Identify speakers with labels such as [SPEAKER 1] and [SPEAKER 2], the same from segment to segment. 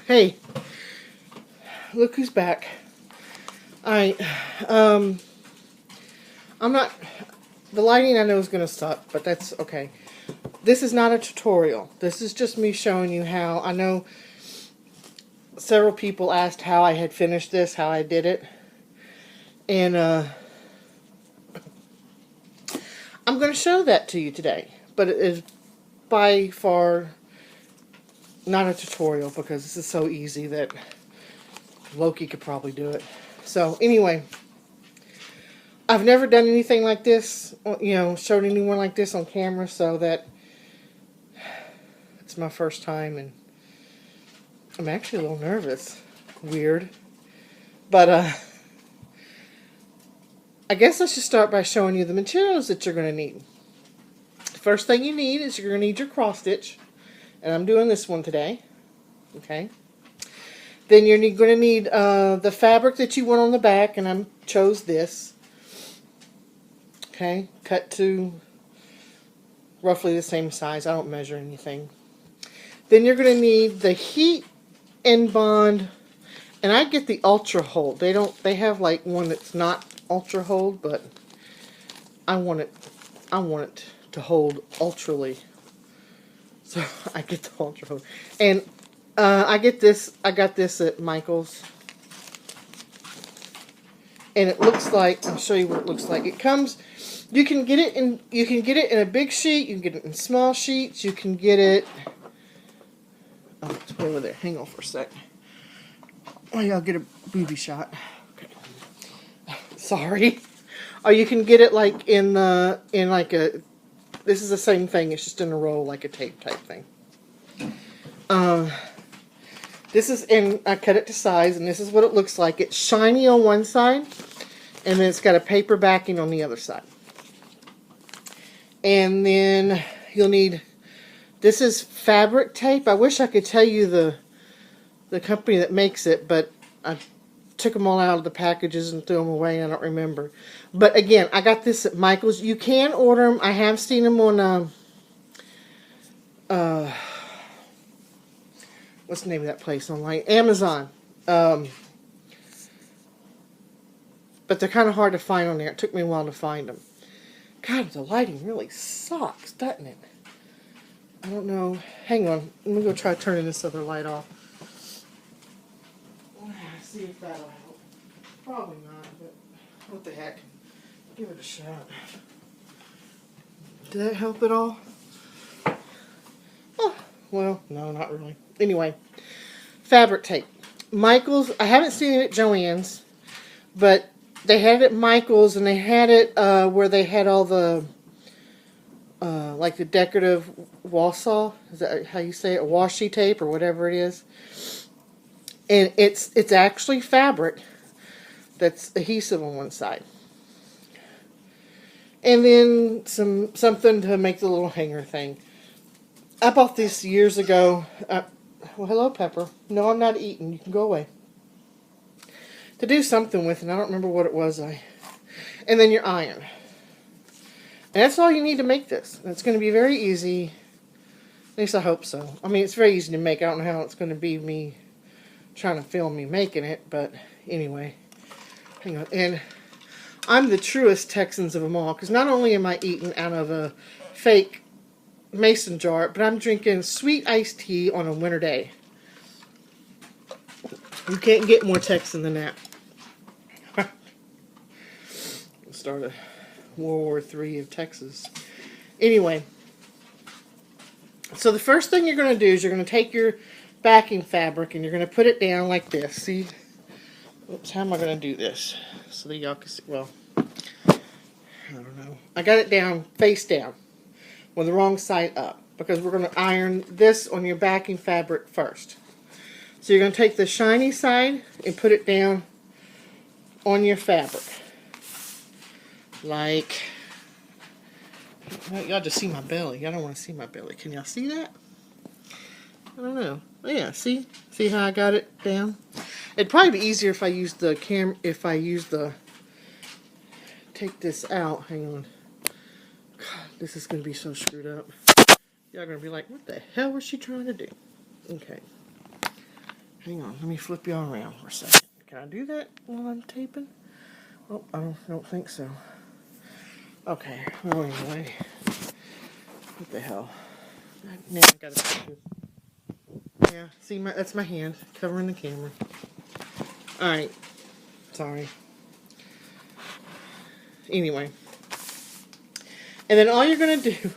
[SPEAKER 1] Hey, look who's back. Alright, um, I'm not, the lighting I know is going to suck, but that's okay. This is not a tutorial. This is just me showing you how. I know several people asked how I had finished this, how I did it. And, I'm going to show that to you today. But it is by far not a tutorial because this is so easy that Loki could probably do it. So, anyway, I've never done anything like this, showed anyone like this on camera, so that it's my first time, and I'm actually a little nervous. Weird. But, I guess I should start by showing you the materials that you're going to need. The first thing you need is you're going to need your cross stitch, and I'm doing this one today. Okay. Then you're going to need the fabric that you want on the back, and I chose this. Okay, cut to roughly the same size. I don't measure anything. Then you're going to need the heat and bond, and I get the ultra hold. They have like one that's not ultra hold, but I want it to hold ultrally. So I get the ultra hold. And I got this at Michael's. And it looks like, I'll show you what it looks like. It comes, you can get it in a big sheet, you can get it in small sheets, you can get it, oh, it's way over there, hang on for a sec. Oh yeah, I'll get a booby shot. Okay. Sorry. Or you can get it like in like a, this is the same thing, it's just in a roll like a tape type thing. This is, and I cut it to size, and this is what it looks like. It's shiny on one side, and then it's got a paper backing on the other side. And then you'll need, this is fabric tape. I wish I could tell you the company that makes it, but I took them all out of the packages and threw them away. I don't remember. But again, I got this at Michael's. You can order them. I have seen them on what's the name of that place online? Amazon. But they're kind of hard to find on there. It took me a while to find them. God, the lighting really sucks, doesn't it? I don't know. Hang on. Let me go try turning this other light off. See if that'll help. Probably not, but what the heck. Give it a shot. Did that help at all? Oh, well, no, not really. Anyway, fabric tape. Michael's, I haven't seen it at Joann's, but they had it at Michael's, and they had it where they had all the, like the decorative Wausau, is that how you say it? Washi tape or whatever it is. And it's actually fabric that's adhesive on one side. And then something to make the little hanger thing. I bought this years ago. Well, hello, Pepper. No, I'm not eating. You can go away. To do something with, and I don't remember what it was. And then your iron. And that's all you need to make this. And it's going to be very easy. At least I hope so. I mean, it's very easy to make. I don't know how it's going to be me trying to film me making it. But anyway. Hang on. And I'm the truest Texans of them all. Because not only am I eating out of a fake mason jar, but I'm drinking sweet iced tea on a winter day. You can't get more Texan than that. Start a World War III of Texas. Anyway, so the first thing you're going to do is you're going to take your backing fabric and you're going to put it down like this. See? Oops, how am I going to do this? So that y'all can see. Well, I don't know. I got it down, face down, with the wrong side up, because we're going to iron this on your backing fabric first. So you're going to take the shiny side and put it down on your fabric. Like, y'all just see my belly. Y'all don't want to see my belly. Can y'all see that? I don't know. Oh, yeah, see? See how I got it down? It'd probably be easier if I used the take this out. Hang on. God, this is going to be so screwed up. Y'all going to be like, what the hell was she trying to do? Okay. Hang on, let me flip y'all around for a second. Can I do that while I'm taping? Oh, I don't think so. Okay, well anyway. What the hell? Now I gotta focus. Yeah, see, that's my hand covering the camera. Alright, sorry. Anyway. And then all you're going to do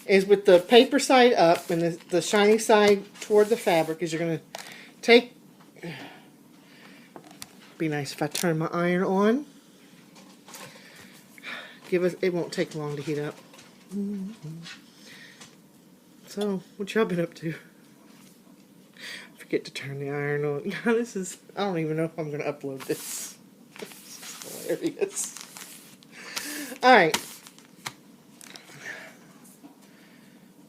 [SPEAKER 1] is with the paper side up and the shiny side toward the fabric is you're going to take, be nice if I turn my iron on. It won't take long to heat up. So, what y'all been up to? Forget to turn the iron on. Yeah, I don't even know if I'm going to upload this. This is hilarious. Alright.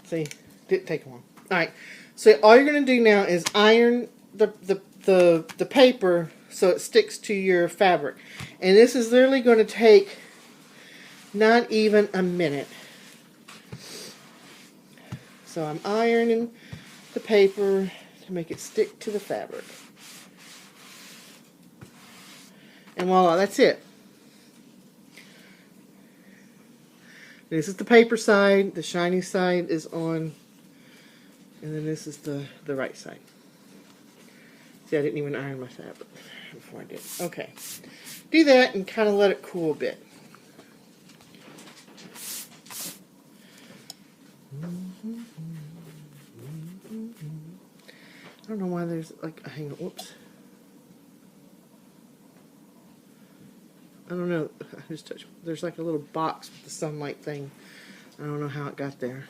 [SPEAKER 1] See, didn't take long. Alright, so all you're going to do now is iron the paper so it sticks to your fabric. And this is literally going to take not even a minute. So I'm ironing the paper to make it stick to the fabric. And voila, that's it. This is the paper side, the shiny side is on, and then this is the right side. See, I didn't even iron my fabric before I did. Okay. Do that and kind of let it cool a bit. I don't know why there's like, hang on, whoops. I don't know, I just touched, there's like a little box with the sunlight thing. I don't know how it got there.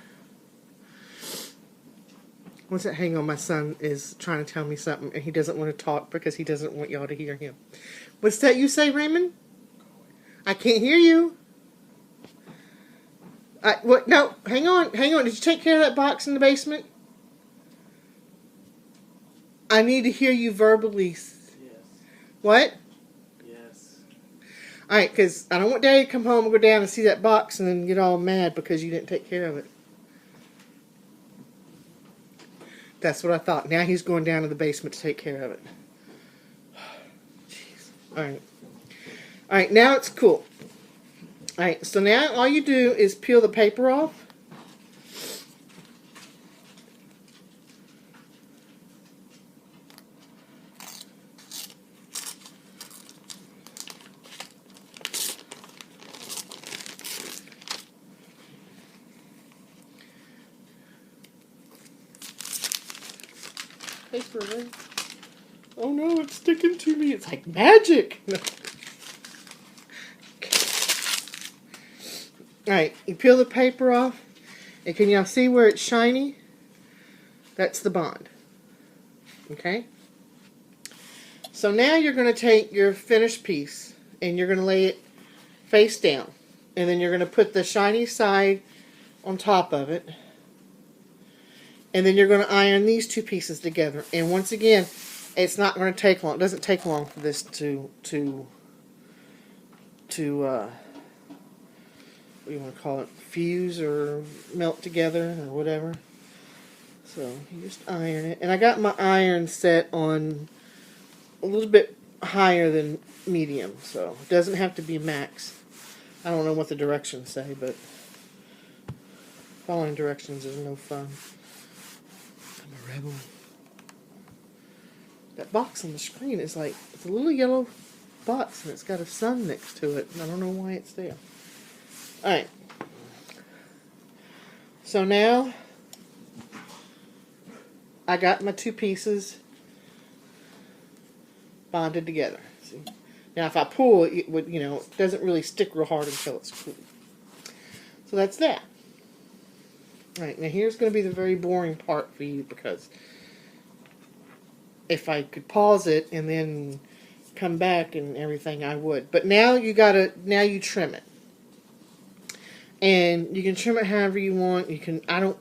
[SPEAKER 1] Once that hang on, my son is trying to tell me something and he doesn't want to talk because he doesn't want y'all to hear him. What's that you say, Raymond? I can't hear you. What? No, hang on. Did you take care of that box in the basement? I need to hear you verbally. Yes. What? Alright, because I don't want Daddy to come home and go down and see that box and then get all mad because you didn't take care of it. That's what I thought. Now he's going down to the basement to take care of it. Jeez. Alright. Alright, now it's cool. Alright, so now all you do is peel the paper off. Paper, right? Oh no, it's sticking to me. It's like magic. Alright, you peel the paper off. And can y'all see where it's shiny? That's the bond. Okay? So now you're going to take your finished piece and you're going to lay it face down. And then you're going to put the shiny side on top of it. And then you're going to iron these two pieces together. And once again, it's not going to take long. It doesn't take long for this to what do you want to call it? Fuse or melt together or whatever. So you just iron it. And I got my iron set on a little bit higher than medium. So it doesn't have to be max. I don't know what the directions say, but following directions is no fun. I'm a rebel. That box on the screen is like, it's a little yellow box and it's got a sun next to it. And I don't know why it's there. Alright. So now, I got my two pieces bonded together. See? Now if I pull, it would, it doesn't really stick real hard until it's cool. So that's that. Alright, now here's going to be the very boring part for you because if I could pause it and then come back and everything, I would. But now you trim it. And you can trim it however you want. You can, I don't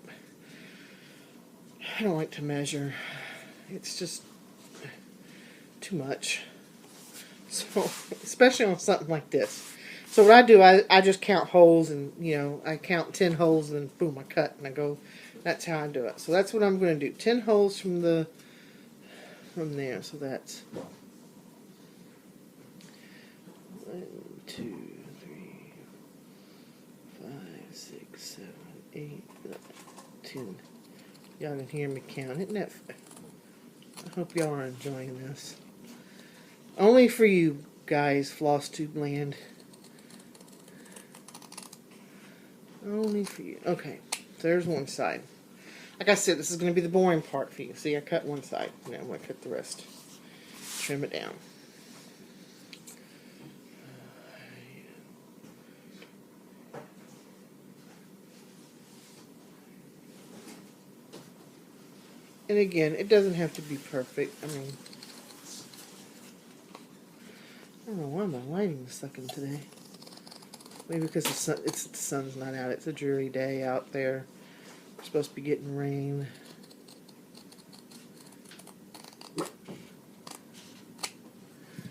[SPEAKER 1] like to measure. It's just too much. So, especially on something like this. So what I do, I just count holes and, I count 10 holes and then boom, I cut and I go. That's how I do it. So that's what I'm going to do. 10 holes from the from there. So that's 1, 2, 3, 5, 6, 7, 8, 9, 10. Y'all can hear me count. Isn't that? I hope y'all are enjoying this. Only for you guys, Floss Tube Land. Only for you. Okay, so there's one side. Like I said, this is going to be the boring part for you. See, I cut one side. Now I'm going to cut the rest. Trim it down. And again, it doesn't have to be perfect. I mean, I don't know why my lighting is sucking today. Maybe because the sun's not out. It's a dreary day out there. We're supposed to be getting rain.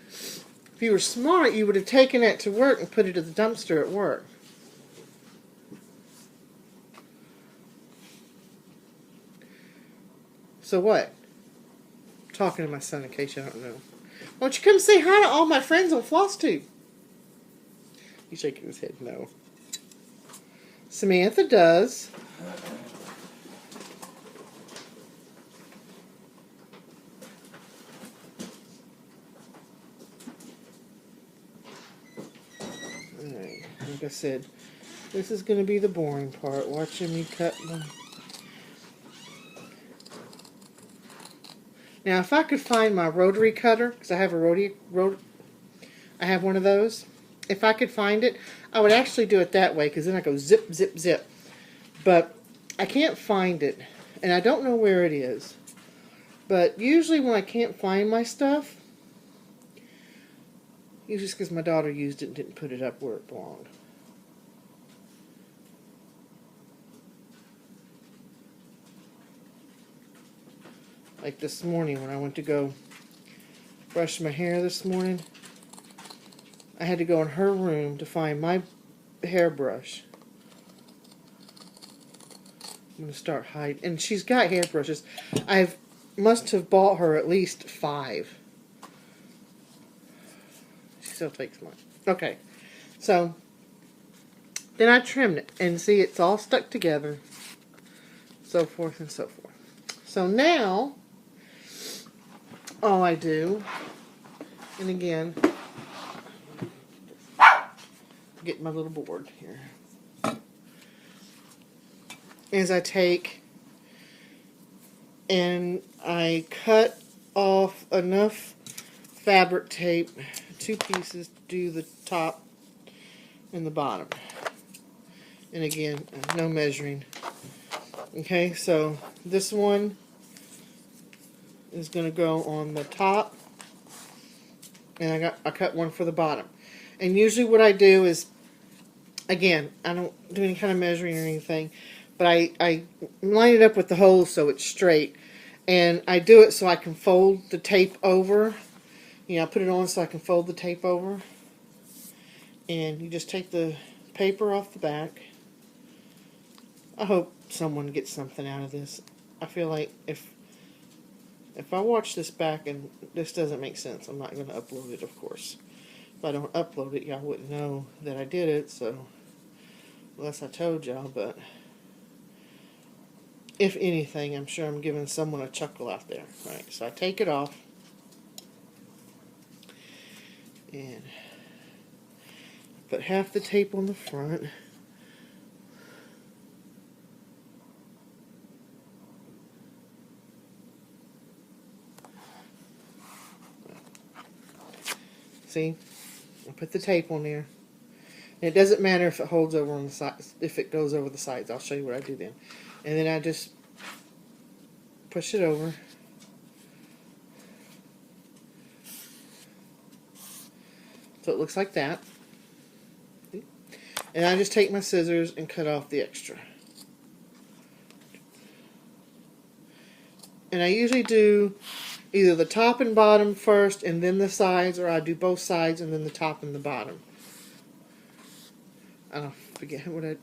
[SPEAKER 1] If you were smart, you would have taken it to work and put it in the dumpster at work. So what? I'm talking to my son in case you don't know. Why don't you come say hi to all my friends on FlossTube? He's shaking his head no. Samantha does. Alright, like I said, this is going to be the boring part. Watching me cut my... Now, if I could find my rotary cutter, because I have I have one of those. If I could find it, I would actually do it that way, because then I go zip, zip, zip. But I can't find it, and I don't know where it is. But usually when I can't find my stuff, usually it's because my daughter used it and didn't put it up where it belonged. Like this morning when I went to go brush my hair this morning, I had to go in her room to find my hairbrush. I'm going to start hiding. And she's got hairbrushes. Must have bought her at least 5. She still takes mine. Okay. So, then I trimmed it. And see, it's all stuck together. So forth and so forth. So now, all I do, and again, get my little board here, is I take and I cut off enough fabric tape, 2 pieces, to do the top and the bottom. And again, no measuring. Okay, so this one is going to go on the top, and I cut one for the bottom. And usually what I do is, again, I don't do any kind of measuring or anything, but I line it up with the holes so it's straight. And I do it so I can fold the tape over. You know, I put it on so I can fold the tape over. And you just take the paper off the back. I hope someone gets something out of this. I feel like if I watch this back and this doesn't make sense, I'm not going to upload it, of course. If I don't upload it, y'all wouldn't know that I did it, so unless I told y'all, but if anything, I'm sure I'm giving someone a chuckle out there. Right, so I take it off and put half the tape on the front. See, I put the tape on there. And it doesn't matter if it holds over on the sides, if it goes over the sides. I'll show you what I do then. And then I just push it over. So it looks like that. And I just take my scissors and cut off the extra. And I usually do either the top and bottom first and then the sides, or I do both sides and then the top and the bottom. I don't forget what I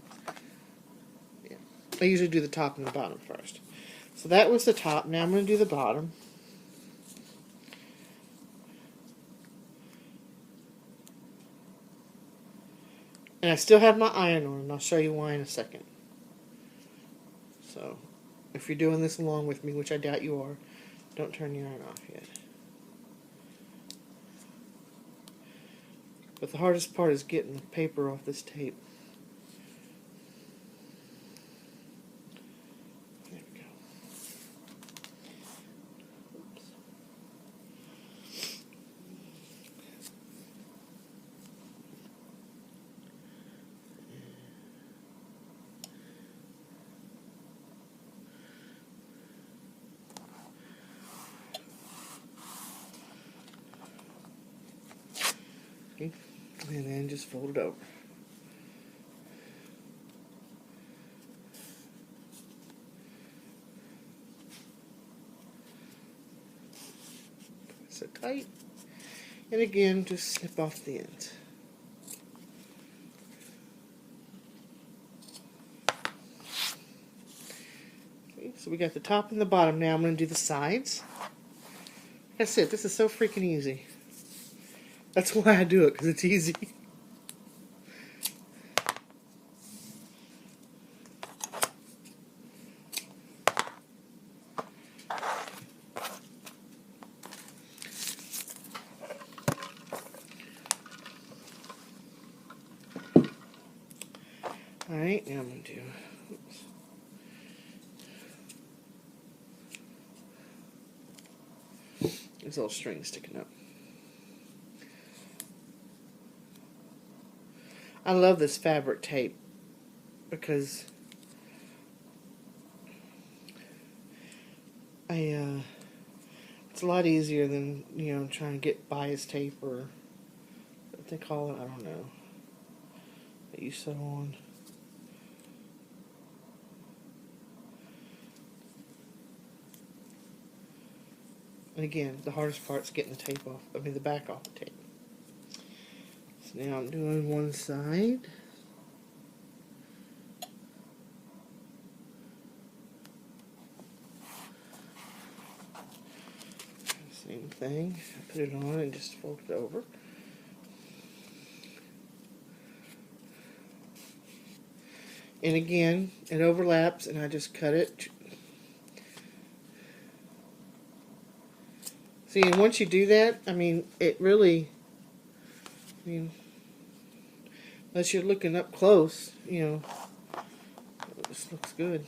[SPEAKER 1] usually do the top and the bottom first. So that was the top. Now I'm going to do the bottom. And I still have my iron on, and I'll show you why in a second. So, if you're doing this along with me, which I doubt you are, don't turn your iron off yet. But the hardest part is getting the paper off this tape. There we go. Oops. Okay. And then just fold it over. So tight. And again, just snip off the ends. Okay, so we got the top and the bottom. Now I'm going to do the sides. That's it. This is so freaking easy. That's why I do it, because it's easy. Alright, now I'm going to do... Oops. There's little string sticking up. I love this fabric tape because it's a lot easier than, you know, trying to get bias tape or what they call it, I don't know, that you sew on. And again, the hardest part is getting the tape off, the back off the tape. So now I'm doing one side. Same thing. I put it on and just fold it over. And again, it overlaps and I just cut it. See, and once you do that, I mean, it really, unless you're looking up close, you know, this looks good.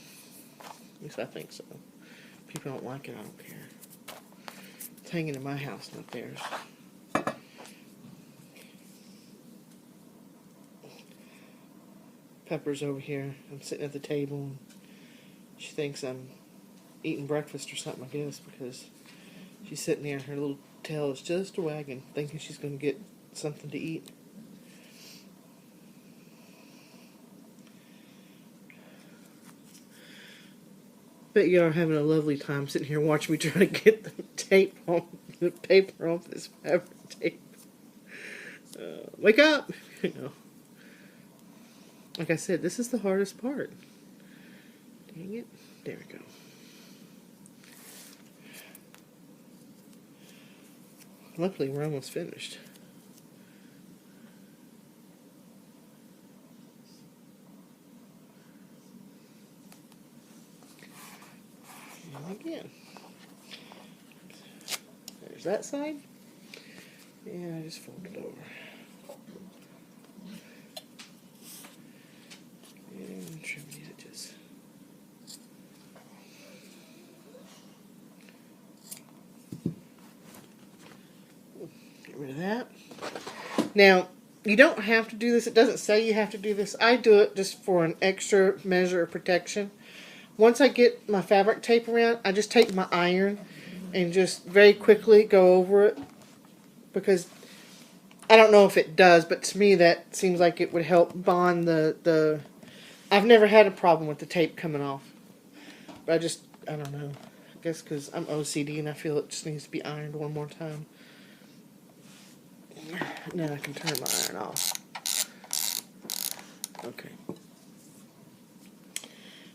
[SPEAKER 1] At least I think so. If people don't like it, I don't care. It's hanging in my house, not theirs. Pepper's over here. I'm sitting at the table, and she thinks I'm eating breakfast or something, I guess, because she's sitting there, her little tail is just a wagging, thinking she's going to get something to eat. Bet you are having a lovely time sitting here watching me try to get the tape on, the paper off this fabric tape. Wake up! You know. Like I said, this is the hardest part. Dang it. There we go. Luckily, we're almost finished. And again. There's that side. And I just fold it over. And trim the edges. Get rid of that. Now, you don't have to do this. It doesn't say you have to do this. I do it just for an extra measure of protection. Once I get my fabric tape around, I just take my iron and just very quickly go over it, because I don't know if it does, but to me that seems like it would help bond the I've never had a problem with the tape coming off. But I don't know. I guess because I'm OCD and I feel it just needs to be ironed one more time. Now I can turn my iron off. Okay.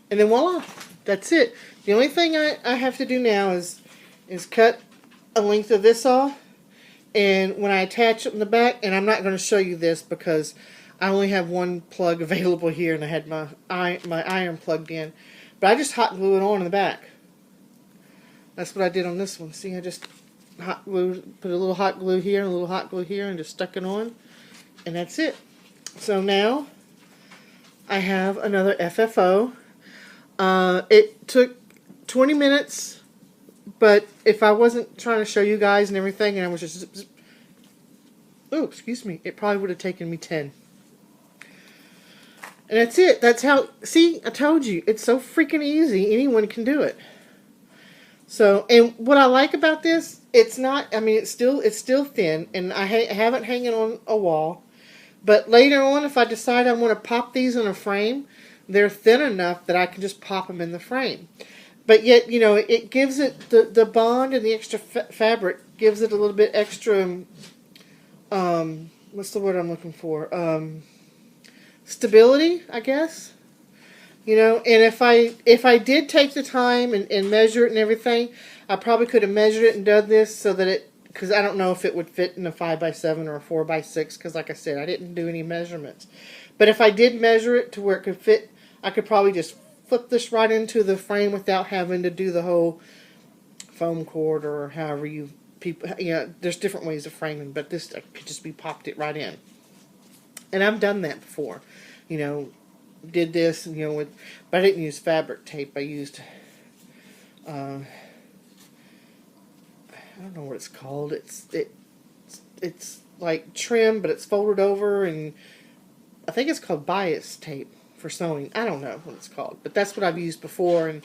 [SPEAKER 1] And then voila, that's it. The only thing I have to do now is cut a length of this off. And when I attach it in the back, and I'm not going to show you this because I only have one plug available here, and I had my iron plugged in. But I just hot glue it on in the back. That's what I did on this one. See, I just hot glue, put a little hot glue here and a little hot glue here, and just stuck it on. And that's it. So now I have another FFO. It took 20 minutes, but if I wasn't trying to show you guys and everything, and I was just... Oh, excuse me. It probably would have taken me 10. And that's it. That's how... See, I told you. It's so freaking easy. Anyone can do it. So, and what I like about this, it's not... I mean, it's still thin, and I have it hanging on a wall. But later on, if I decide I want to pop these in a frame, they're thin enough that I can just pop them in the frame. But yet, you know, it gives it... The bond and the extra fabric gives it a little bit extra... what's the word I'm looking for? Stability, I guess. You know, and if I did take the time and measure it and everything, I probably could have measured it and done this so that it, because I don't know if it would fit in a 5x7 or a 4x6, because like I said, I didn't do any measurements. But if I did measure it to where it could fit, I could probably just flip this right into the frame without having to do the whole foam cord or however you people, you know, there's different ways of framing, but this could just be popped it right in. And I've done that before, you know, did this, you know, with, but I didn't use fabric tape. I used, I don't know what it's called. It's like trim, but it's folded over, and I think it's called bias tape for sewing. I don't know what it's called, but that's what I've used before, and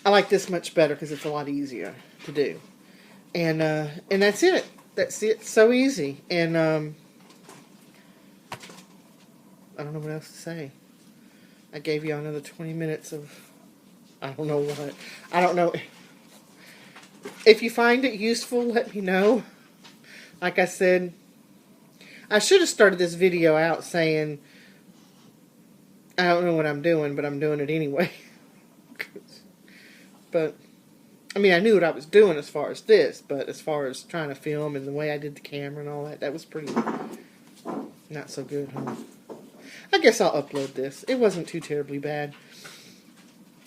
[SPEAKER 1] I like this much better because it's a lot easier to do. And that's it. That's it. So easy. And I don't know what else to say. I gave you another 20 minutes of I don't know what. I don't know. If you find it useful, let me know. Like I said, I should have started this video out saying I don't know what I'm doing, but I'm doing it anyway. But I mean, I knew what I was doing as far as this, but as far as trying to film and the way I did the camera and all that, that was pretty not so good, huh? I guess I'll upload this. It wasn't too terribly bad.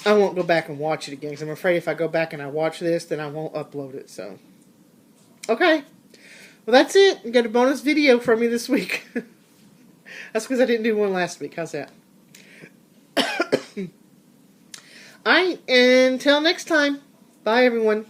[SPEAKER 1] I won't go back and watch it again, because I'm afraid if I go back and I watch this, then I won't upload it, so. Okay. Well, that's it. You got a bonus video from me this week. That's because I didn't do one last week. How's that? Alright, until next time. Bye, everyone.